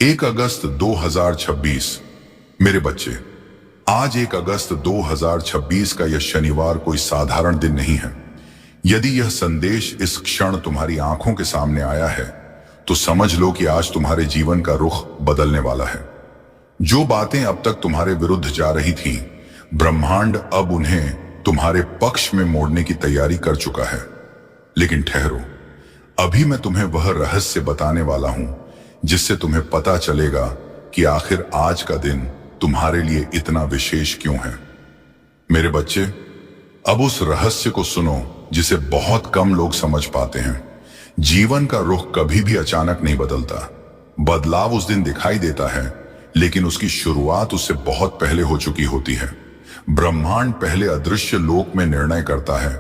1 अगस्त 2026। मेरे बच्चे, आज 1 अगस्त 2026 का यह शनिवार कोई साधारण दिन नहीं है। यदि यह संदेश इस क्षण तुम्हारी आंखों के सामने आया है तो समझ लो कि आज तुम्हारे जीवन का रुख बदलने वाला है। जो बातें अब तक तुम्हारे विरुद्ध जा रही थीं, ब्रह्मांड अब उन्हें तुम्हारे पक्ष में मोड़ने की तैयारी कर चुका है। लेकिन ठहरो, अभी मैं तुम्हें वह रहस्य बताने वाला हूं जिससे तुम्हें पता चलेगा कि आखिर आज का दिन तुम्हारे लिए इतना विशेष क्यों है। मेरे बच्चे, अब उस रहस्य को सुनो जिसे बहुत कम लोग समझ पाते हैं। जीवन का रुख कभी भी अचानक नहीं बदलता। बदलाव उस दिन दिखाई देता है, लेकिन उसकी शुरुआत उससे बहुत पहले हो चुकी होती है। ब्रह्मांड पहले अदृश्य लोक में निर्णय करता है,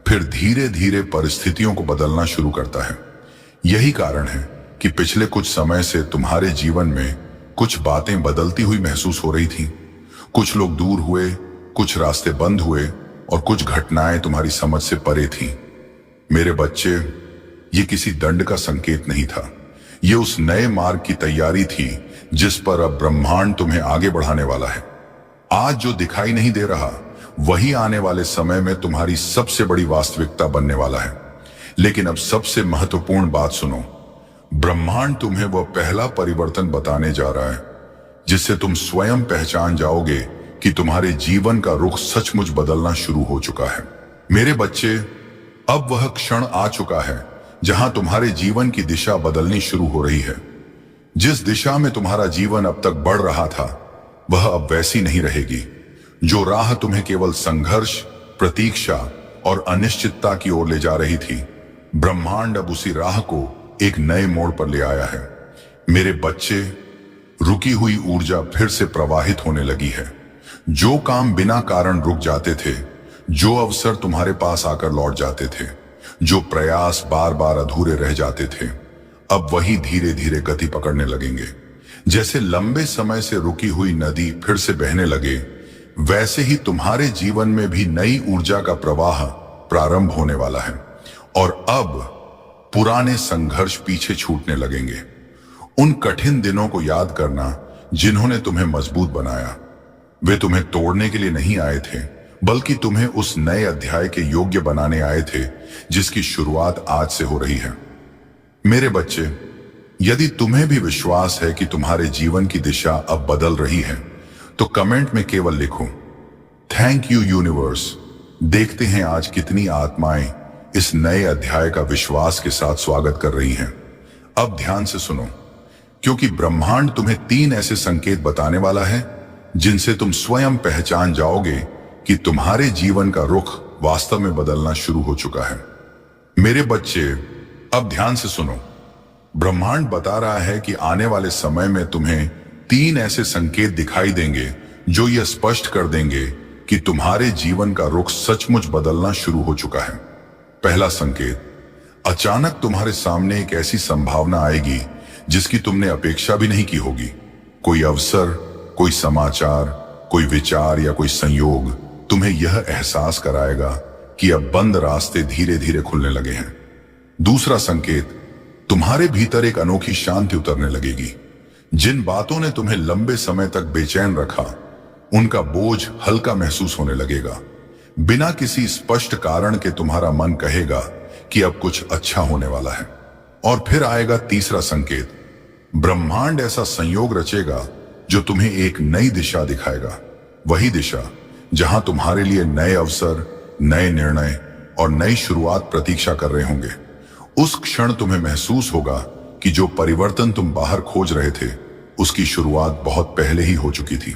फिर धीरे धीरे परिस्थितियों को बदलना शुरू करता है। यही कारण है कि पिछले कुछ समय से तुम्हारे जीवन में कुछ बातें बदलती हुई महसूस हो रही थीं। कुछ लोग दूर हुए, कुछ रास्ते बंद हुए और कुछ घटनाएं तुम्हारी समझ से परे थीं। मेरे बच्चे, ये किसी दंड का संकेत नहीं था। ये उस नए मार्ग की तैयारी थी जिस पर अब ब्रह्मांड तुम्हें आगे बढ़ाने वाला है। आज जो दिखाई नहीं दे रहा, वही आने वाले समय में तुम्हारी सबसे बड़ी वास्तविकता बनने वाला है। लेकिन अब सबसे महत्वपूर्ण बात सुनो। ब्रह्मांड तुम्हें वह पहला परिवर्तन बताने जा रहा है जिससे तुम स्वयं पहचान जाओगे कि तुम्हारे जीवन का रुख सचमुच बदलना शुरू हो चुका है। मेरे बच्चे, अब वह क्षण आ चुका है जहां तुम्हारे जीवन की दिशा बदलनी शुरू हो रही है। जिस दिशा में तुम्हारा जीवन अब तक बढ़ रहा था, वह अब वैसी नहीं रहेगी। जो राह तुम्हें केवल संघर्ष, प्रतीक्षा और अनिश्चितता की ओर ले जा रही थी, ब्रह्मांड अब उसी राह को एक नए मोड़ पर ले आया है। मेरे बच्चे, रुकी हुई ऊर्जा फिर से प्रवाहित होने लगी है। जो काम बिना कारण रुक जाते थे, जो अवसर तुम्हारे पास आकर लौट जाते थे, जो प्रयास बार बार अधूरे रह जाते थे, अब वही धीरे धीरे गति पकड़ने लगेंगे। जैसे लंबे समय से रुकी हुई नदी फिर से बहने लगे, वैसे ही तुम्हारे जीवन में भी नई ऊर्जा का प्रवाह प्रारंभ होने वाला है। और अब पुराने संघर्ष पीछे छूटने लगेंगे। उन कठिन दिनों को याद करना जिन्होंने तुम्हें मजबूत बनाया। वे तुम्हें तोड़ने के लिए नहीं आए थे, बल्कि तुम्हें उस नए अध्याय के योग्य बनाने आए थे जिसकी शुरुआत आज से हो रही है। मेरे बच्चे, यदि तुम्हें भी विश्वास है कि तुम्हारे जीवन की दिशा अब बदल रही है, तो कमेंट में केवल लिखो, थैंक यू यूनिवर्स। देखते हैं आज कितनी आत्माएं इस नए अध्याय का विश्वास के साथ स्वागत कर रही हैं। अब ध्यान से सुनो, क्योंकि ब्रह्मांड तुम्हें 3 ऐसे संकेत बताने वाला है जिनसे तुम स्वयं पहचान जाओगे कि तुम्हारे जीवन का रुख वास्तव में बदलना शुरू हो चुका है। मेरे बच्चे, अब ध्यान से सुनो। ब्रह्मांड बता रहा है कि आने वाले समय में तुम्हें 3 ऐसे संकेत दिखाई देंगे जो यह स्पष्ट कर देंगे कि तुम्हारे जीवन का रुख सचमुच बदलना शुरू हो चुका है। पहला संकेत, अचानक तुम्हारे सामने एक ऐसी संभावना आएगी जिसकी तुमने अपेक्षा भी नहीं की होगी। कोई अवसर, कोई समाचार, कोई विचार या कोई संयोग तुम्हें यह एहसास कराएगा कि अब बंद रास्ते धीरे धीरे खुलने लगे हैं। दूसरा संकेत, तुम्हारे भीतर एक अनोखी शांति उतरने लगेगी। जिन बातों ने तुम्हें लंबे समय तक बेचैन रखा, उनका बोझ हल्का महसूस होने लगेगा। बिना किसी स्पष्ट कारण के तुम्हारा मन कहेगा कि अब कुछ अच्छा होने वाला है। और फिर आएगा तीसरा संकेत। ब्रह्मांड ऐसा संयोग रचेगा जो तुम्हें एक नई दिशा दिखाएगा। वही दिशा जहां तुम्हारे लिए नए अवसर, नए निर्णय और नई शुरुआत प्रतीक्षा कर रहे होंगे। उस क्षण तुम्हें महसूस होगा कि जो परिवर्तन तुम बाहर खोज रहे थे, उसकी शुरुआत बहुत पहले ही हो चुकी थी।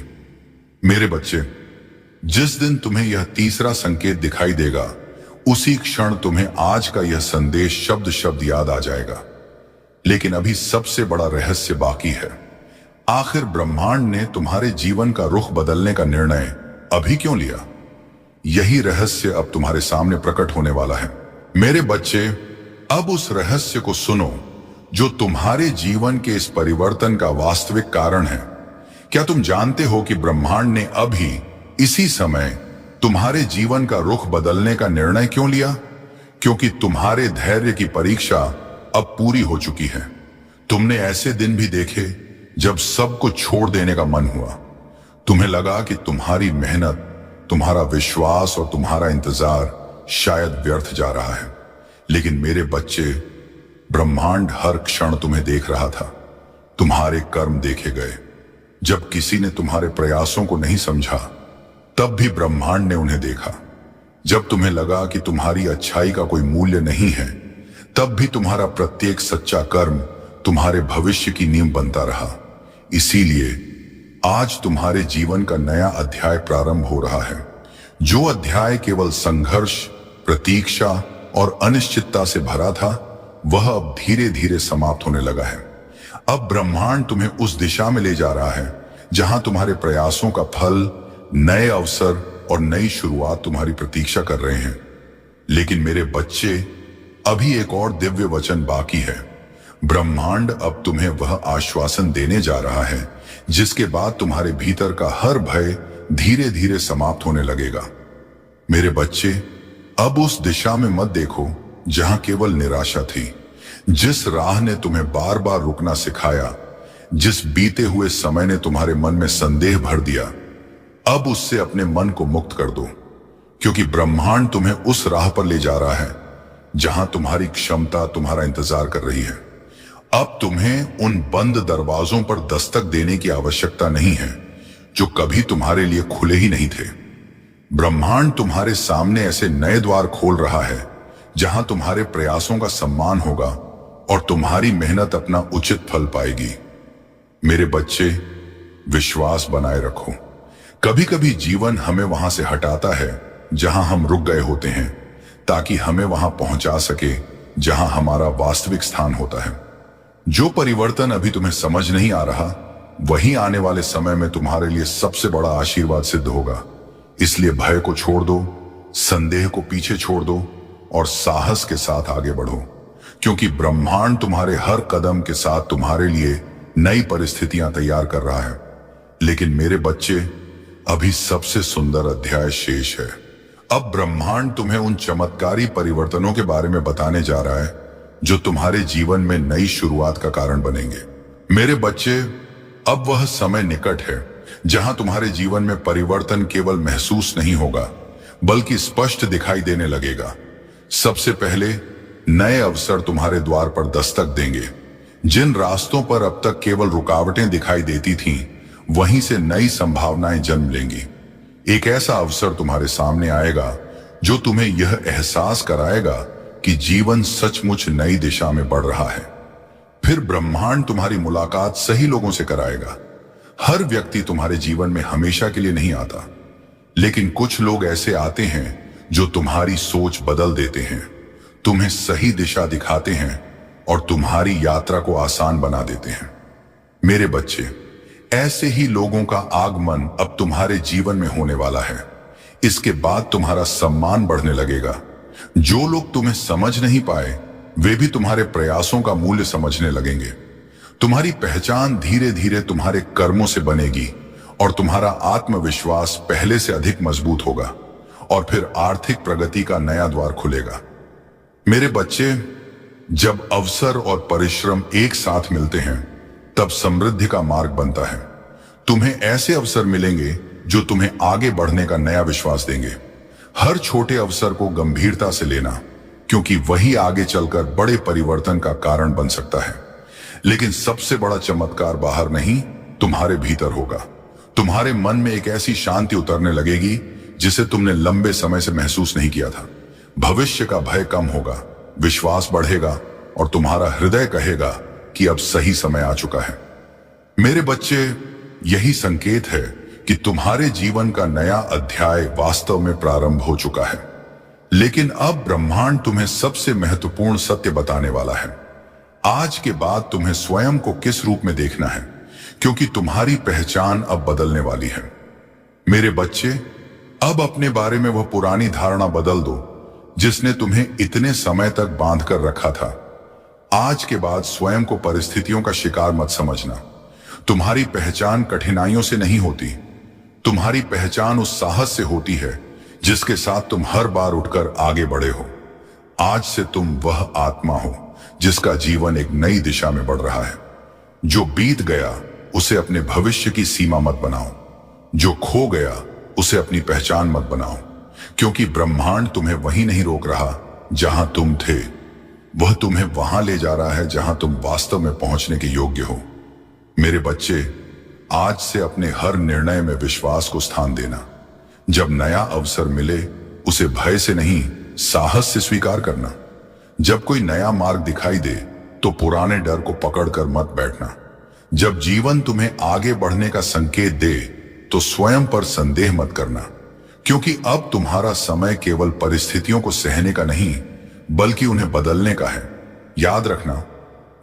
मेरे बच्चे, जिस दिन तुम्हें यह तीसरा संकेत दिखाई देगा, उसी क्षण तुम्हें आज का यह संदेश शब्द शब्द याद आ जाएगा। लेकिन अभी सबसे बड़ा रहस्य बाकी है। आखिर ब्रह्मांड ने तुम्हारे जीवन का रुख बदलने का निर्णय अभी क्यों लिया? यही रहस्य अब तुम्हारे सामने प्रकट होने वाला है। मेरे बच्चे, अब उस रहस्य को सुनो जो तुम्हारे जीवन के इस परिवर्तन का वास्तविक कारण है। क्या तुम जानते हो कि ब्रह्मांड ने अभी इसी समय तुम्हारे जीवन का रुख बदलने का निर्णय क्यों लिया? क्योंकि तुम्हारे धैर्य की परीक्षा अब पूरी हो चुकी है। तुमने ऐसे दिन भी देखे जब सब कुछ छोड़ देने का मन हुआ, तुम्हें लगा कि तुम्हारी मेहनत, तुम्हारा विश्वास और तुम्हारा इंतजार शायद व्यर्थ जा रहा है। लेकिन मेरे बच्चे, ब्रह्मांड हर क्षण तुम्हें देख रहा था। तुम्हारे कर्म देखे गए। जब किसी ने तुम्हारे प्रयासों को नहीं समझा, तब भी ब्रह्मांड ने उन्हें देखा। जब तुम्हें लगा कि तुम्हारी अच्छाई का कोई मूल्य नहीं है, तब भी तुम्हारा प्रत्येक सच्चा कर्म तुम्हारे भविष्य की नींव बनता रहा। इसीलिए आज तुम्हारे जीवन का नया अध्याय प्रारंभ हो रहा है। जो अध्याय केवल संघर्ष, प्रतीक्षा और अनिश्चितता से भरा था, वह अब धीरे धीरे समाप्त होने लगा है। अब ब्रह्मांड तुम्हें उस दिशा में ले जा रहा है जहां तुम्हारे प्रयासों का फल, नए अवसर और नई शुरुआत तुम्हारी प्रतीक्षा कर रहे हैं। लेकिन मेरे बच्चे, अभी एक और दिव्य वचन बाकी है। ब्रह्मांड अब तुम्हें वह आश्वासन देने जा रहा है जिसके बाद तुम्हारे भीतर का हर भय धीरे धीरे समाप्त होने लगेगा। मेरे बच्चे, अब उस दिशा में मत देखो जहां केवल निराशा थी। जिस राह ने तुम्हें बार बार रुकना सिखाया, जिस बीते हुए समय ने तुम्हारे मन में संदेह भर दिया, अब उससे अपने मन को मुक्त कर दो, क्योंकि ब्रह्मांड तुम्हें उस राह पर ले जा रहा है जहां तुम्हारी क्षमता तुम्हारा इंतजार कर रही है। अब तुम्हें उन बंद दरवाजों पर दस्तक देने की आवश्यकता नहीं है जो कभी तुम्हारे लिए खुले ही नहीं थे। ब्रह्मांड तुम्हारे सामने ऐसे नए द्वार खोल रहा है जहां तुम्हारे प्रयासों का सम्मान होगा और तुम्हारी मेहनत अपना उचित फल पाएगी। मेरे बच्चे, विश्वास बनाए रखो। कभी कभी जीवन हमें वहां से हटाता है जहां हम रुक गए होते हैं, ताकि हमें वहां पहुंचा सके जहां हमारा वास्तविक स्थान होता है। जो परिवर्तन अभी तुम्हें समझ नहीं आ रहा, वही आने वाले समय में तुम्हारे लिए सबसे बड़ा आशीर्वाद सिद्ध होगा। इसलिए भय को छोड़ दो, संदेह को पीछे छोड़ दो और साहस के साथ आगे बढ़ो, क्योंकि ब्रह्मांड तुम्हारे हर कदम के साथ तुम्हारे लिए नई परिस्थितियां तैयार कर रहा है। लेकिन मेरे बच्चे, अभी सबसे सुंदर अध्याय शेष है। अब ब्रह्मांड तुम्हें उन चमत्कारी परिवर्तनों के बारे में बताने जा रहा है जो तुम्हारे जीवन में नई शुरुआत का कारण बनेंगे। मेरे बच्चे, अब वह समय निकट है जहां तुम्हारे जीवन में परिवर्तन केवल महसूस नहीं होगा, बल्कि स्पष्ट दिखाई देने लगेगा। सबसे पहले नए अवसर तुम्हारे द्वार पर दस्तक देंगे। जिन रास्तों पर अब तक केवल रुकावटें दिखाई देती थीं, वहीं से नई संभावनाएं जन्म लेंगी। एक ऐसा अवसर तुम्हारे सामने आएगा जो तुम्हें यह एहसास कराएगा कि जीवन सचमुच नई दिशा में बढ़ रहा है। फिर ब्रह्मांड तुम्हारी मुलाकात सही लोगों से कराएगा। हर व्यक्ति तुम्हारे जीवन में हमेशा के लिए नहीं आता, लेकिन कुछ लोग ऐसे आते हैं जो तुम्हारी सोच बदल देते हैं, तुम्हें सही दिशा दिखाते हैं और तुम्हारी यात्रा को आसान बना देते हैं। मेरे बच्चे, ऐसे ही लोगों का आगमन अब तुम्हारे जीवन में होने वाला है। इसके बाद तुम्हारा सम्मान बढ़ने लगेगा। जो लोग तुम्हें समझ नहीं पाए, वे भी तुम्हारे प्रयासों का मूल्य समझने लगेंगे। तुम्हारी पहचान धीरे धीरे तुम्हारे कर्मों से बनेगी और तुम्हारा आत्मविश्वास पहले से अधिक मजबूत होगा और फिर आर्थिक प्रगति का नया द्वार खुलेगा। मेरे बच्चे, जब अवसर और परिश्रम एक साथ मिलते हैं, तब समृद्धि का मार्ग बनता है। तुम्हें ऐसे अवसर मिलेंगे जो तुम्हें आगे बढ़ने का नया विश्वास देंगे। हर छोटे अवसर को गंभीरता से लेना, क्योंकि वही आगे चलकर बड़े परिवर्तन का कारण बन सकता है। लेकिन सबसे बड़ा चमत्कार बाहर नहीं, तुम्हारे भीतर होगा। तुम्हारे मन में एक ऐसी शांति उतरने लगेगी जिसे तुमने लंबे समय से महसूस नहीं किया था। भविष्य का भय कम होगा, विश्वास बढ़ेगा और तुम्हारा हृदय कहेगा कि अब सही समय आ चुका है। मेरे बच्चे, यही संकेत है कि तुम्हारे जीवन का नया अध्याय वास्तव में प्रारंभ हो चुका है। लेकिन अब ब्रह्मांड तुम्हें सबसे महत्वपूर्ण सत्य बताने वाला है। आज के बाद तुम्हें स्वयं को किस रूप में देखना है, क्योंकि तुम्हारी पहचान अब बदलने वाली है। मेरे बच्चे, अब अपने बारे में वह पुरानी धारणा बदल दो जिसने तुम्हें इतने समय तक बांध कर रखा था। आज के बाद स्वयं को परिस्थितियों का शिकार मत समझना। तुम्हारी पहचान कठिनाइयों से नहीं होती, तुम्हारी पहचान उस साहस से होती है जिसके साथ तुम हर बार उठकर आगे बढ़े हो। आज से तुम वह आत्मा हो जिसका जीवन एक नई दिशा में बढ़ रहा है। जो बीत गया उसे अपने भविष्य की सीमा मत बनाओ। जो खो गया उसे अपनी पहचान मत बनाओ, क्योंकि ब्रह्मांड तुम्हें वहीं नहीं रोक रहा जहां तुम थे। वह तुम्हें वहां ले जा रहा है जहां तुम वास्तव में पहुंचने के योग्य हो। मेरे बच्चे, आज से अपने हर निर्णय में विश्वास को स्थान देना। जब नया अवसर मिले उसे भय से नहीं, साहस से स्वीकार करना। जब कोई नया मार्ग दिखाई दे तो पुराने डर को पकड़कर मत बैठना। जब जीवन तुम्हें आगे बढ़ने का संकेत दे तो स्वयं पर संदेह मत करना, क्योंकि अब तुम्हारा समय केवल परिस्थितियों को सहने का नहीं, बल्कि उन्हें बदलने का है। याद रखना,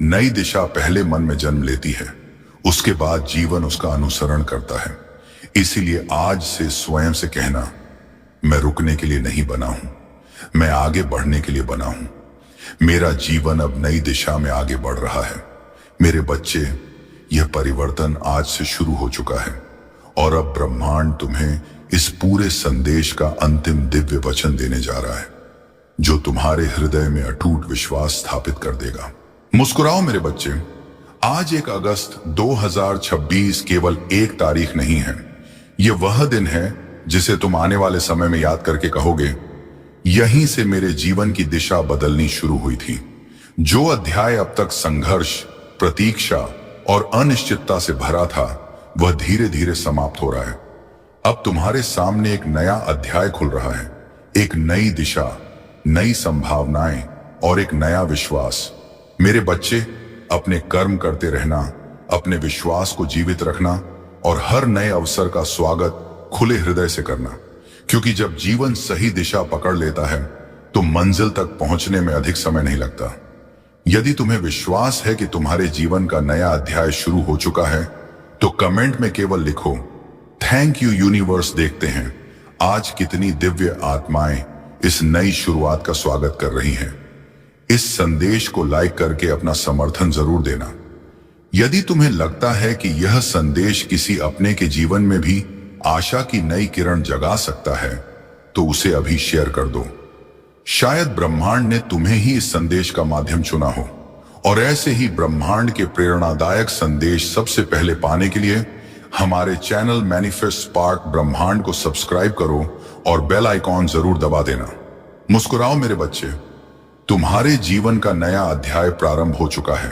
नई दिशा पहले मन में जन्म लेती है, उसके बाद जीवन उसका अनुसरण करता है। इसीलिए आज से स्वयं से कहना, मैं रुकने के लिए नहीं बना हूं, मैं आगे बढ़ने के लिए बना हूं। मेरा जीवन अब नई दिशा में आगे बढ़ रहा है। मेरे बच्चे, यह परिवर्तन आज से शुरू हो चुका है और अब ब्रह्मांड तुम्हें इस पूरे संदेश का अंतिम दिव्य वचन देने जा रहा है, जो तुम्हारे हृदय में अटूट विश्वास स्थापित कर देगा। मुस्कुराओ मेरे बच्चे, आज 1 अगस्त 2026 केवल एक तारीख नहीं है। यह वह दिन है जिसे तुम आने वाले समय में याद करके कहोगे, यहीं से मेरे जीवन की दिशा बदलनी शुरू हुई थी। जो अध्याय अब तक संघर्ष, प्रतीक्षा और अनिश्चितता से भरा था, वह धीरे धीरे समाप्त हो रहा है। अब तुम्हारे सामने एक नया अध्याय खुल रहा है, एक नई दिशा, नई संभावनाएं और एक नया विश्वास। मेरे बच्चे, अपने कर्म करते रहना, अपने विश्वास को जीवित रखना और हर नए अवसर का स्वागत खुले हृदय से करना, क्योंकि जब जीवन सही दिशा पकड़ लेता है तो मंजिल तक पहुंचने में अधिक समय नहीं लगता। यदि तुम्हें विश्वास है कि तुम्हारे जीवन का नया अध्याय शुरू हो चुका है, तो कमेंट में केवल लिखो, थैंक यू यूनिवर्स। देखते हैं आज कितनी दिव्य आत्माएं इस नई शुरुआत का स्वागत कर रही हैं। इस संदेश को लाइक करके अपना समर्थन जरूर देना। यदि तुम्हें लगता है कि यह संदेश किसी अपने के जीवन में भी आशा की नई किरण जगा सकता है, तो उसे अभी शेयर कर दो। शायद ब्रह्मांड ने तुम्हें ही इस संदेश का माध्यम चुना हो। और ऐसे ही ब्रह्मांड के प्रेरणादायक संदेश सबसे पहले पाने के लिए हमारे चैनल मैनिफेस्ट स्पार्क ब्रह्मांड को सब्सक्राइब करो और बेल आइकॉन जरूर दबा देना। मुस्कुराओ मेरे बच्चे, तुम्हारे जीवन का नया अध्याय प्रारंभ हो चुका है।